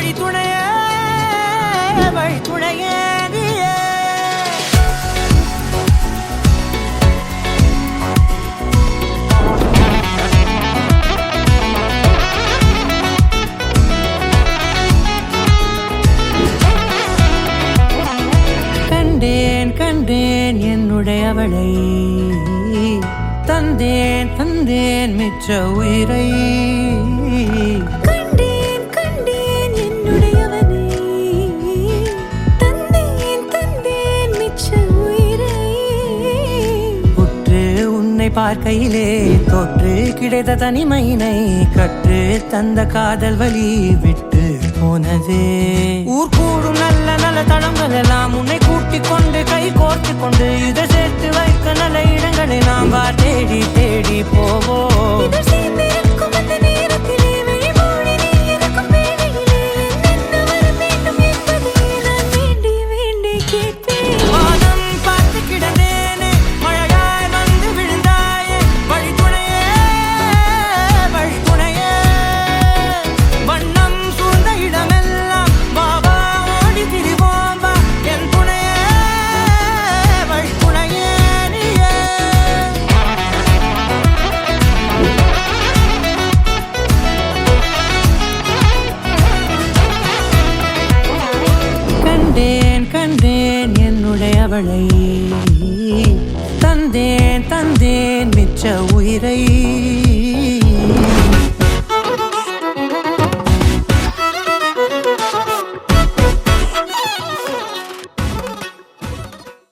வழித்துணையே வழித்துணையே கண்டேன் கண்டேன் என்னுடையவளை தந்தேன் தந்தேன் மிச்ச உயிரை கண்டேன் கண்டேன் என்னுடையவனை தந்தேன் தந்தேன் மிச்ச உயிரை உற்று உன்னை பார்க்கையிலே தொற்று கிடைத்த தனிமையினை கற்று தந்த காதல் வழி விட்டு போனதே ஊர் கூடும் நல்ல நல்ல தளங்கள் எல்லாம் உன்னை கூட்டிக் கொண்டு கை கோர்த்து கொண்டு இதை சேர்த்து வைக்க நல்ல இடங்களை நாம் தேடி தேடி போவோம் இதழ் சேர்ந்திருக்கும் அந்த நேரத்திலே விழிமூடி நீ இருக்கும் வேளையிலே என்ன வர வேண்டும் என்பதை நான் வேண்டி வேண்டி கேட்பேன் வானம் பார்த்து கிடந்தேனே மழையாய் வந்து விழுந்தாயே வழித்துணையே வழித்துணையே வண்ணம் சூழ்ந்த இடமெல்லாம் பாபா ஓடி திரிவோம் வா என் துணையே வழித்துணையே நீயே கண்டேன் கண்டேன் என்னுடையவளை தந்தேன் தந்தேன் மிச்ச உயிரை